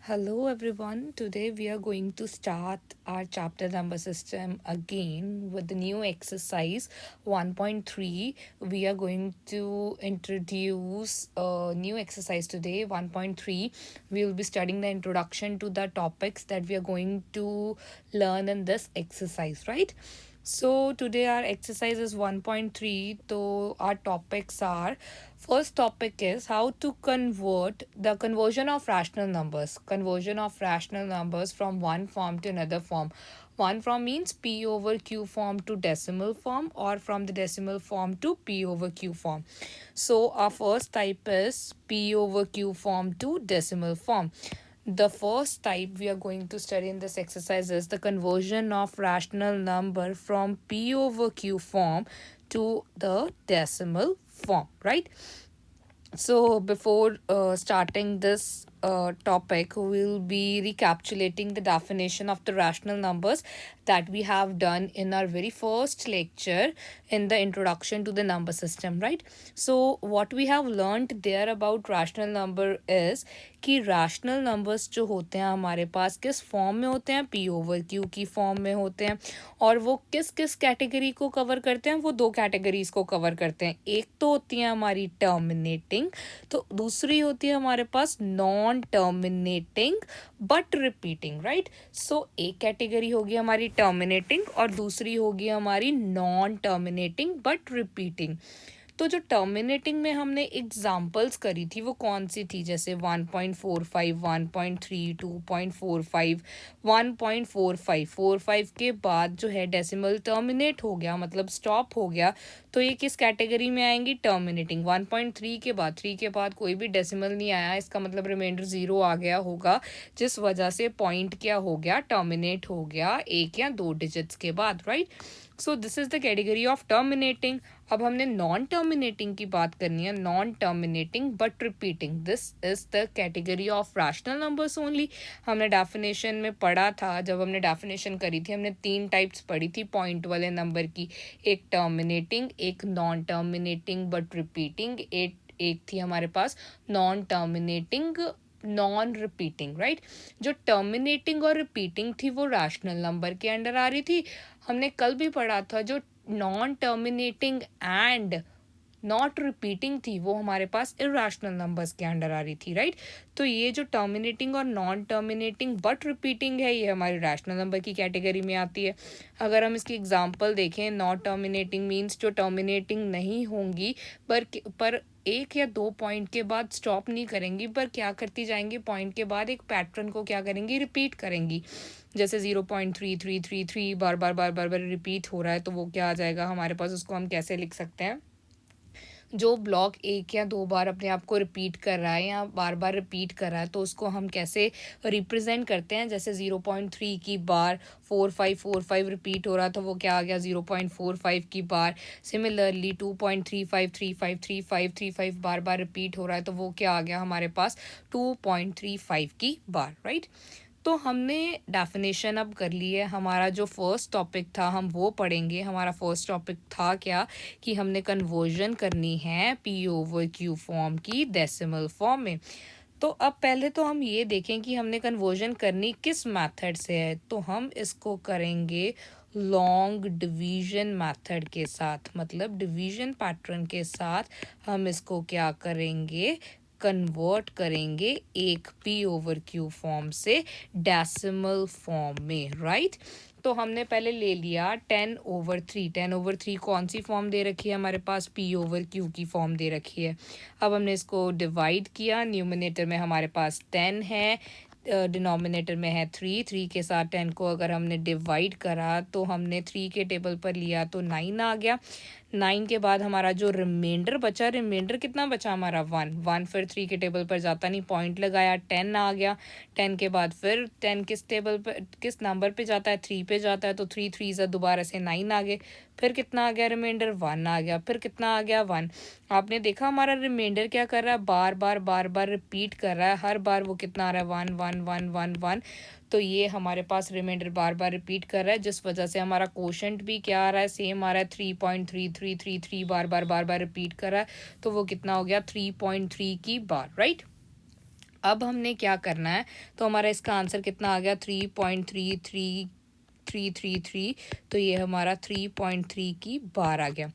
Hello everyone. Today we are going to start our chapter number system again with the new exercise 1.3. We are going to introduce a new exercise today 1.3. We will be studying the introduction to the topics that we are going to learn in this exercise, right? So today our exercise is 1.3. So our topics are, first topic is how to convert the conversion of rational numbers. Conversion of rational numbers from one form to another form. One form means P over Q form to decimal form, or from the decimal form to P over Q form. So our first type is P over Q form to decimal form. The first type we are going to study in this exercise is the conversion of rational number from P over Q form to the decimal form, right? So before starting this topic, we'll be recapitulating the definition of the rational numbers that we have done in our very first lecture in the introduction to the number system, right? So what we have learned there about rational number is कि rational numbers जो होते हैं हमारे पास किस form में होते हैं, P over Q की फॉर्म में होते हैं, और वो किस किस कैटेगरी को कवर करते हैं, वो दो कैटेगरीज को कवर करते हैं. एक तो होती है हमारी टर्मिनेटिंग, तो दूसरी होती है हमारे पास non terminating but repeating, right. So एक कैटेगरी होगी हमारी टर्मिनेटिंग और दूसरी होगी हमारी नॉन टर्मिनेटिंग बट रिपीटिंग. तो जो टर्मिनेटिंग में हमने एग्जाम्पल्स करी थी वो कौन सी थी, जैसे 1.45, 1.3, 2.45, 1.45. 45 के बाद जो है डेसिमल टर्मिनेट हो गया, मतलब स्टॉप हो गया, तो ये किस कैटेगरी में आएंगी, टर्मिनेटिंग. 1.3 के बाद, 3 के बाद कोई भी डेसिमल नहीं आया, इसका मतलब रिमाइंडर 0 आ गया होगा, जिस वजह से पॉइंट क्या हो गया, टर्मिनेट हो गया एक या दो डिजिट्स के बाद, right. So this is the category of terminating. अब हमने नॉन टर्मिनेटिंग की बात करनी है, non terminating but repeating. This is the category of rational numbers only. हमने डेफिनेशन में पढ़ा था, जब हमने डेफिनेशन करी थी, हमने तीन टाइप्स पढ़ी थी पॉइंट वाले नंबर की. एक टर्मिनेटिंग, एक नॉन टर्मिनेटिंग बट रिपीटिंग, एक थी हमारे पास non terminating non repeating, right. जो टर्मिनेटिंग और रिपीटिंग थी वो रैशनल नंबर के अंडर आ रही थी. हमने कल भी पढ़ा था जो non terminating and not repeating थी वो हमारे पास इरेशनल नंबर्स के अंडर आ रही थी, राइट. तो ये जो टर्मिनेटिंग और नॉन टर्मिनेटिंग बट रिपीटिंग है, ये हमारी रैशनल नंबर की कैटेगरी में आती है. अगर हम इसकी एग्जांपल देखें, नॉट टर्मिनेटिंग मींस जो टर्मिनेटिंग नहीं होंगी पर एक या दो पॉइंट के बाद स्टॉप नहीं करेंगी, पर क्या करती जाएंगी, पॉइंट के बाद एक पैटर्न को क्या करेंगी, रिपीट करेंगी. जैसे 0.3333 बार बार बार बार बार रिपीट हो रहा है, तो वो क्या आ जाएगा हमारे पास, उसको हम कैसे लिख सकते हैं, जो ब्लॉक एक या दो बार अपने आप को रिपीट कर रहा है या बार बार रिपीट कर रहा है, तो उसको हम कैसे रिप्रेजेंट करते हैं. जैसे 0.3 की बार 4545 रिपीट हो रहा, तो वो क्या आ गया, 0.45 की बार. सिमिलरली 2.35353535 बार बार रिपीट हो रहा है, तो वो क्या आ गया हमारे पास, 2.35 की बार, राइट. तो हमने डेफिनेशन अब कर ली है. हमारा जो फर्स्ट टॉपिक था हम वो पढ़ेंगे. हमारा फर्स्ट टॉपिक था क्या, कि हमने कन्वर्जन करनी है पी ओवर क्यू फॉर्म की डेसिमल फॉर्म में. तो अब पहले तो हम ये देखें कि हमने कन्वर्जन करनी किस मेथड से है. तो हम इसको करेंगे लॉन्ग डिवीजन मेथड के साथ, मतलब डिवीजन पैटर्न के साथ हम इसको क्या करेंगे, कन्वर्ट करेंगे एक पी ओवर क्यू फॉर्म से डेसिमल फॉर्म में, राइट. तो हमने पहले ले लिया 10/3. 10/3 कौन सी फॉर्म दे रखी है हमारे पास, पी ओवर क्यू की फॉर्म दे रखी है. अब हमने इसको डिवाइड किया, न्यूमिनेटर में हमारे पास 10 है, डिनोमिनेटर में है 3 के साथ 10 को अगर हमने डिवाइड करा तो हमने 3 के टेबल पर लिया तो 9 आ गया. 9 के बाद हमारा जो रिमाइंडर बचा, रिमाइंडर कितना बचा हमारा, 1. फिर 3 के टेबल पर जाता नहीं, पॉइंट लगाया, 10 आ गया. 10 के बाद फिर 10 किस टेबल पर, किस नंबर पे जाता है, 3 पे जाता है, तो 3 3 से दोबारा से 9 आ गए. फिर कितना आ गया रिमाइंडर, 1 आ गया. फिर कितना आ गया, 1. आपने देखा हमारा रिमाइंडर क्या कर रहा है, बार बार रिपीट कर रहा है. हर बार वो कितना आ रहा है, 1 1 1 1 1. तो ये हमारे पास रिमाइंडर बार बार रिपीट कर रहा है, जिस वजह से हमारा कोशेंट भी क्या आ रहा है, सेम आ रहा है, 3.3333 बार बार रिपीट कर रहा है. तो वो कितना हो गया, 3.3 की बार, राइट. अब हमने क्या करना है, तो हमारा इसका आंसर कितना आ गया 3.33333, तो ये हमारा 3.3 की बार आ गया।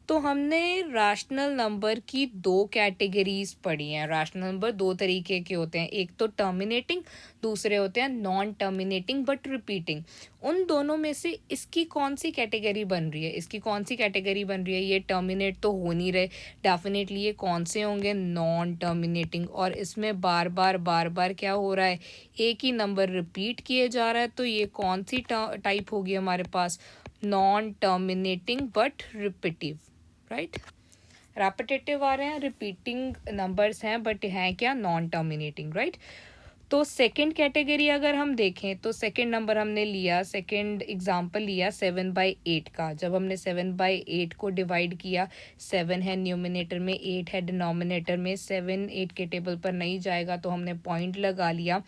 तो हमने रैशनल नंबर की दो कैटेगरीज पढ़ी हैं। रैशनल नंबर दो तरीके के होते हैं, एक तो टर्मिनेटिंग, दूसरे होते हैं नॉन टर्मिनेटिंग बट रिपीटिंग। उन दोनों में से इसकी कौन सी कैटेगरी बन रही है, इसकी कौन सी कैटेगरी बन रही है, ये टर्मिनेट तो हो नहीं रहे, डेफिनेटली ये कौन से होंगे, नॉन टर्मिनेटिंग। और इसमें बार बार क्या हो रहा है, एक ही नंबर रिपीट किए जा रहा है, तो ये कौन सी टाइप होगी हमारे पास, non terminating but repetitive, right. Repetitive आ रहे हैं, रिपीटिंग नंबर्स हैं, बट हैं क्या, नॉन टर्मिनेटिंग, राइट। तो सेकंड कैटेगरी अगर हम देखें, तो सेकंड नंबर हमने लिया, सेकंड एग्जांपल लिया 7/8 का। जब हमने 7/8 को डिवाइड किया, 7 है न्यूमिनेटर में, 8 है डिनोमिनेटर में, 7 8 के टेबल पर नहीं जाएगा तो हमने पॉइंट लगा लिया।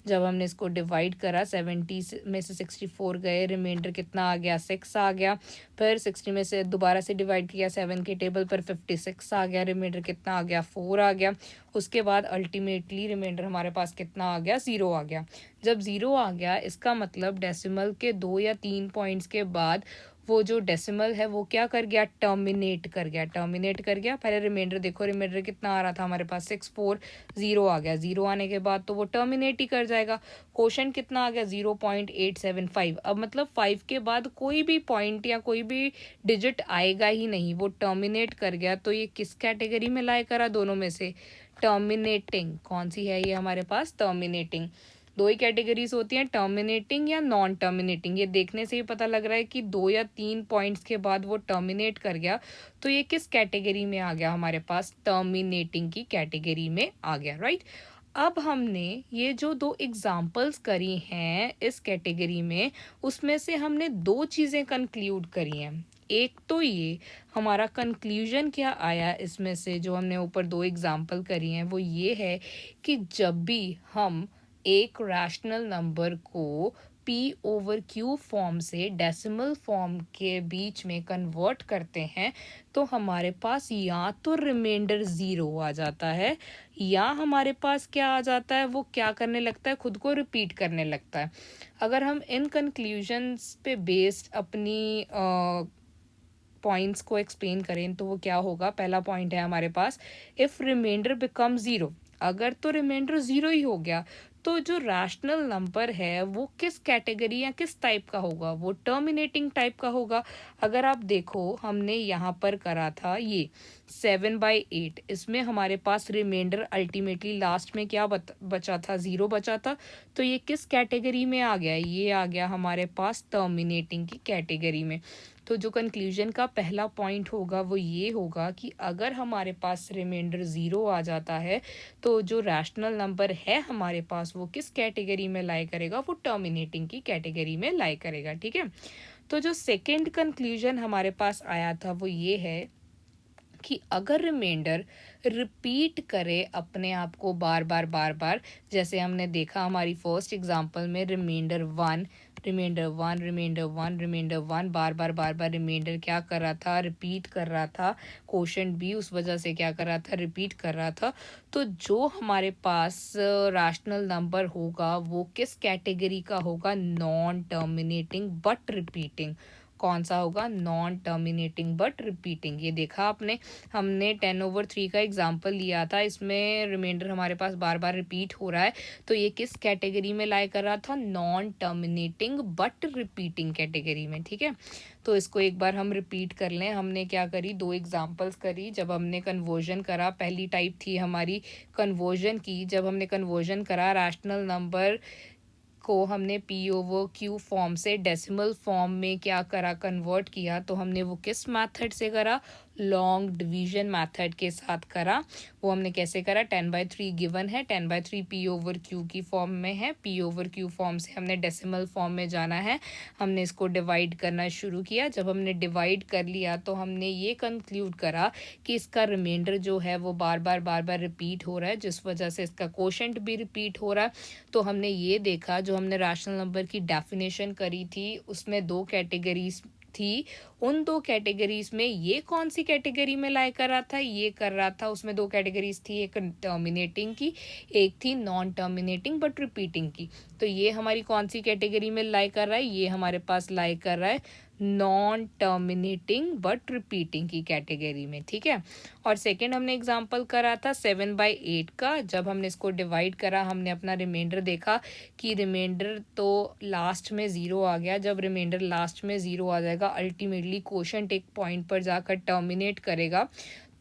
जब हमने इसको डिवाइड करा, 70 में से 64 गए, रिमाइंडर कितना आ गया, 6 आ गया। फिर 60 में से दोबारा से डिवाइड किया, 7 के टेबल पर 56 आ गया, रिमाइंडर कितना आ गया, 4 आ गया। उसके बाद अल्टीमेटली रिमाइंडर हमारे पास कितना आ गया, 0 आ गया। जब 0 आ गया, इसका मतलब डेसिमल के 2 या 3 पॉइंट्स के बाद वो जो डेसिमल है वो क्या कर गया, टर्मिनेट कर गया, टर्मिनेट कर गया। पहले रिमाइंडर देखो, रिमाइंडर कितना आ रहा था हमारे पास, 640 आ गया। 0 आने के बाद तो वो टर्मिनेट ही कर जाएगा। क्वोशंट कितना आ गया, 0.875। अब मतलब 5 के बाद कोई भी पॉइंट या कोई भी डिजिट आएगा ही नहीं, वो टर्मिनेट कर गया। तो ये किस कैटेगरी में लाया करा, दोनों में से टर्मिनेटिंग। कौन सी है ये हमारे पास, टर्मिनेटिंग। दो ही कैटेगरीज होती हैं, टर्मिनेटिंग या नॉन टर्मिनेटिंग। ये देखने से ही पता लग रहा है कि 2 या 3 पॉइंट्स के बाद वो टर्मिनेट कर गया, तो ये किस कैटेगरी में आ गया हमारे पास, टर्मिनेटिंग की कैटेगरी में आ गया, राइट। अब हमने ये जो दो एग्जाम्पल्स करी हैं इस कैटेगरी में, उसमें से हमने दो चीज़ें कंक्लूड करी हैं। एक तो ये हमारा कंक्लूजन क्या आया इसमें से, जो हमने ऊपर दो एग्जाम्पल करी हैं, वो ये है कि जब भी हम एक रैशनल नंबर को p/q फॉर्म से डेसिमल फॉर्म के बीच में कन्वर्ट करते हैं, तो हमारे पास या तो रिमाइंडर 0 आ जाता है, या हमारे पास क्या आ जाता है, वो क्या करने लगता है, खुद को रिपीट करने लगता है। अगर हम इन कंक्लूजन्स पे बेस्ड अपनी पॉइंट्स को एक्सप्लेन करें, तो वो क्या होगा, पहला पॉइंट है हमारे पास, इफ रिमाइंडर बिकम 0। अगर तो रिमाइंडर 0 ही हो गया, तो जो रैशनल नंबर है वो किस कैटेगरी या किस टाइप का होगा, वो टर्मिनेटिंग टाइप का होगा। अगर आप देखो, हमने यहाँ पर करा था ये 7/8, इसमें हमारे पास रिमाइंडर अल्टीमेटली लास्ट में क्या बचा था, 0 बचा था। तो ये किस कैटेगरी में आ गया, ये आ गया हमारे पास टर्मिनेटिंग की कैटेगरी में। तो जो कंक्लूजन का पहला पॉइंट होगा वो ये होगा कि अगर हमारे पास रिमाइंडर 0 आ जाता है, तो जो रैशनल नंबर है हमारे पास वो किस कैटेगरी में लाई करेगा, वो टर्मिनेटिंग की कैटेगरी में लाई करेगा, ठीक है। तो जो सेकंड कंक्लूजन हमारे पास आया था वो ये है कि अगर रिमाइंडर रिपीट करे अपने आप को बार बार, जैसे हमने देखा हमारी फर्स्ट एग्जांपल में, रिमाइंडर 1 रिमाइंडर 1 रिमाइंडर 1 रिमाइंडर 1 बार बार रिमाइंडर क्या कर रहा था, रिपीट कर रहा था। क्वोशंट भी उस वजह से क्या कर रहा था, रिपीट कर रहा था। तो जो हमारे पास रैशनल नंबर होगा वो किस कैटेगरी का होगा, नॉन टर्मिनेटिंग बट रिपीटिंग। कौन सा होगा, नॉन टर्मिनेटिंग बट रिपीटिंग। ये देखा आपने, हमने 10/3 का एग्जाम्पल लिया था, इसमें रिमाइंडर हमारे पास बार बार रिपीट हो रहा है, तो ये किस कैटेगरी में लाई कर रहा था, non terminating but repeating category में, ठीक है। तो इसको एक बार हम रिपीट कर लें। हमने क्या करी, दो एग्जाम्पल्स करी। जब हमने कन्वर्जन करा, पहली टाइप थी हमारी कन्वर्जन की। जब हमने कन्वर्जन करा, रैशनल नंबर को हमने p/q फॉर्म से डेसिमल फॉर्म में क्या करा, कन्वर्ट किया। तो हमने वो किस मेथड से करा, लॉन्ग डिवीजन मेथड के साथ करा। वो हमने कैसे करा, 10/3 गिवन है, 10/3 p/q की फॉर्म में है, p/q फॉर्म से हमने डेसिमल फॉर्म में जाना है। हमने इसको डिवाइड करना शुरू किया। जब हमने डिवाइड कर लिया तो हमने ये कंक्लूड करा कि इसका रिमाइंडर जो है वो बार बार रिपीट हो रहा है, जिस वजह से इसका क्वोशंट भी रिपीट हो रहा है। तो हमने ये देखा, जो हमने रैशनल नंबर की डेफिनेशन करी थी उसमें दो कैटेगरीज थी, उन दो कैटेगरीज में ये कौन सी कैटेगरी में लाई कर रहा था, ये कर रहा था, उसमें दो कैटेगरीज थी, एक टर्मिनेटिंग की, एक थी नॉन टर्मिनेटिंग बट रिपीटिंग की। तो ये हमारी कौन सी कैटेगरी में लाई कर रहा है, ये हमारे पास लाई कर रहा है नॉन टर्मिनेटिंग बट रिपीटिंग की कैटेगरी में, ठीक है। और सेकंड हमने एग्जांपल करा था 7/8 का। जब हमने इसको डिवाइड करा, हमने अपना रिमाइंडर देखा कि रिमाइंडर तो लास्ट में 0 आ गया। जब रिमाइंडर लास्ट में 0 आ जाएगा, अल्टीमेटली क्वोशंट एक पॉइंट पर जाकर टर्मिनेट करेगा।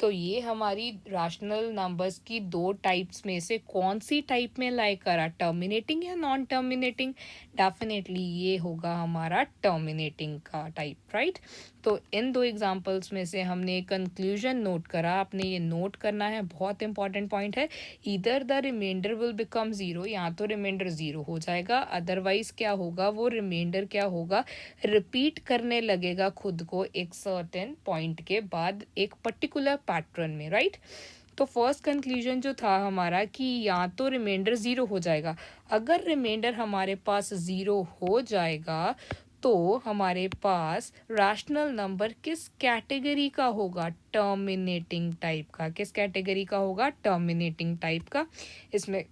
तो ये हमारी रैशनल नंबर्स की दो टाइप्स में से कौन सी टाइप में लाई करा, टर्मिनेटिंग या नॉन टर्मिनेटिंग? डेफिनेटली ये होगा हमारा टर्मिनेटिंग का टाइप, राइट। तो इन दो एग्जांपल्स में से हमने कंक्लूजन नोट करा। आपने ये नोट करना है, बहुत इंपॉर्टेंट पॉइंट है। Either the reminder will become 0, या तो रिमाइंडर 0 हो जाएगा, अदरवाइज क्या होगा, वो रिमाइंडर क्या होगा, रिपीट करने लगेगा खुद को एक सर्टेन पॉइंट के बाद एक पर्टिकुलर पैटर्न में, राइट। तो फर्स्ट कंक्लूजन जो था हमारा कि या तो रिमाइंडर 0 हो जाएगा। अगर रिमाइंडर हमारे पास 0 हो जाएगा तो हमारे पास रैशनल नंबर किस कैटेगरी का होगा, टर्मिनेटिंग टाइप का। किस कैटेगरी का होगा, टर्मिनेटिंग टाइप का। इसमें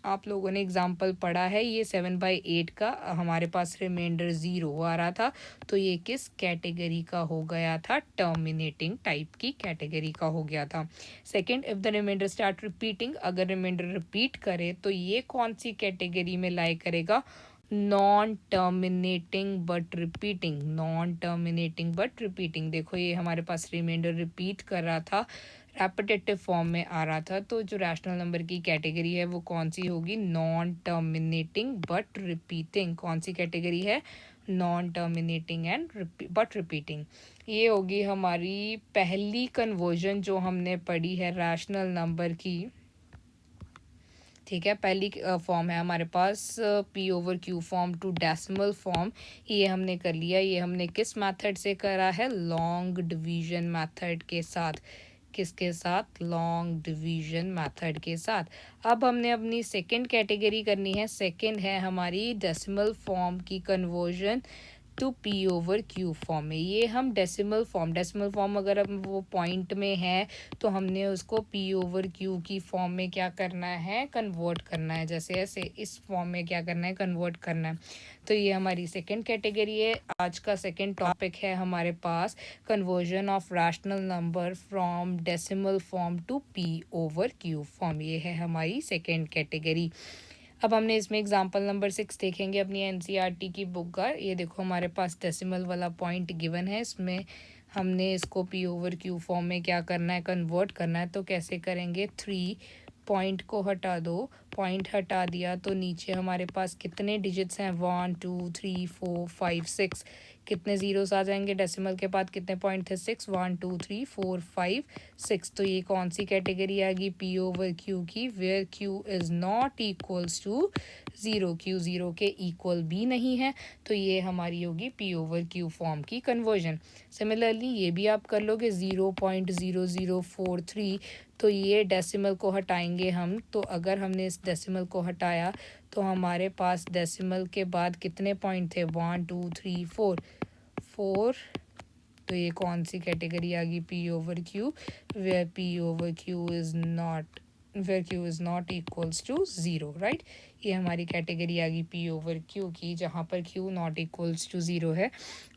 आप लोगों ने एग्जाम्पल पढ़ा है, ये 7/8 का हमारे पास रिमाइंडर 0 आ रहा था, तो ये किस कैटेगरी का हो गया था, टर्मिनेटिंग टाइप की कैटेगरी का हो गया था। Second, if the reminder start repeating, अगर रिमाइंडर रिपीट करे तो ये कौन सी कैटेगरी में लाई करेगा, non terminating but repeating. Non terminating but repeating, देखो ये हमारे पास रिमाइंडर रिपीट कर रहा था, रेपिटेटिव फॉर्म में आ रहा था, तो जो रैशनल नंबर की कैटेगरी है वो कौन सी होगी, नॉन टर्मिनेटिंग बट रिपीटिंग। कौन सी कैटेगरी है, non terminating and but repeating. ये होगी हमारी पहली कन्वर्जन जो हमने पढ़ी है रैशनल नंबर की, ठीक है। पहली फॉर्म है हमारे पास P/Q form to decimal form, ये हमने कर लिया। ये हमने किस मेथड से करा है, लॉन्ग डिवीजन मेथड के साथ। किसके साथ, लॉन्ग डिवीजन मेथड के साथ। अब हमने अपनी सेकंड कैटेगरी करनी है। सेकंड है हमारी डेसिमल फॉर्म की कन्वर्जन टू P/Q फॉर्म में। ये हम डेसिमल फॉर्म अगर हम वो पॉइंट में है तो हमने उसको P/Q की फॉर्म में क्या करना है, कन्वर्ट करना है। जैसे ऐसे इस फॉर्म में क्या करना है, कन्वर्ट करना है। तो ये हमारी सेकंड कैटेगरी है। आज का सेकंड टॉपिक है हमारे पास conversion of rational number from decimal form to P/Q form. ये है हमारी सेकंड कैटेगरी। अब हमने इसमें एग्जांपल नंबर 6 देखेंगे अपनी एनसीईआरटी की बुक का। ये देखो हमारे पास डेसिमल वाला पॉइंट गिवन है, इसमें हमने इसको P/Q फॉर्म में क्या करना है, कन्वर्ट करना है। तो कैसे करेंगे, 3 पॉइंट को हटा दो, पॉइंट हटा दिया तो नीचे हमारे पास कितने डिजिट्स हैं, 1 2 3 4 5 6। कितने जीरोस आ जाएंगे, डेसिमल के बाद कितने पॉइंट थे, 6, 1 2 3 4 5 6। तो ये कौन सी कैटेगरी आएगी, P/Q की, where Q is not equals to 0। Q 0 के इक्वल भी नहीं है, तो ये हमारी होगी P/Q फॉर्म की कन्वर्जन। सिमिलरली ये भी आप कर लोगे 0.0043, तो ये डेसिमल को हटाएंगे हम। तो अगर हमने इस डेसिमल को हटाया तो हमारे पास डेसिमल के बाद कितने पॉइंट थे, 1 2 3 4 4। तो ये कौन सी कैटेगरी आ गई, P/Q, where P/Q is not equals to 0, right. ये हमारी कैटेगरी आ गई P/Q की, जहाँ पर Q नॉट इक्वल्स टू 0 है।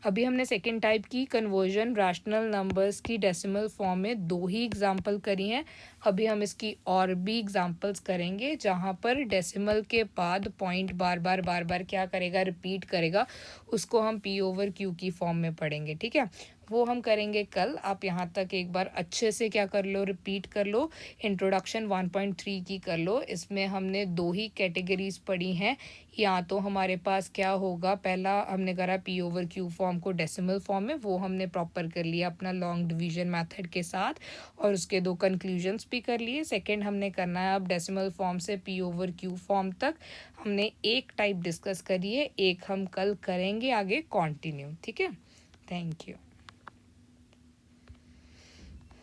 अभी हमने सेकेंड टाइप की कन्वर्जन रैशनल नंबर्स की डेसिमल फॉर्म में 2 ही एग्जाम्पल करी हैं। अभी हम इसकी और भी एग्जाम्पल्स करेंगे जहाँ पर डेसिमल के बाद पॉइंट बार बार क्या करेगा, रिपीट करेगा। उसको हम P/Q की फॉर्म में पढ़ेंगे, ठीक है। वो हम करेंगे कल। आप यहाँ तक एक बार अच्छे से क्या कर लो, रिपीट कर लो, इंट्रोडक्शन 1.3 की कर लो। इसमें हमने 2 ही कैटेगरीज पढ़ी हैं। या तो हमारे पास क्या होगा, पहला हमने करा P/Q फॉर्म को डेसिमल फॉर्म में, वो हमने प्रॉपर कर लिया अपना लॉन्ग डिवीजन मेथड के साथ, और उसके 2 कंक्लूजन्स भी कर लिए। सेकंड हमने करना है अब डेसिमल फॉर्म से P/Q फॉर्म तक। हमने एक टाइप डिस्कस करी है, एक हम कल करेंगे आगे कंटिन्यू, ठीक है। Thank you.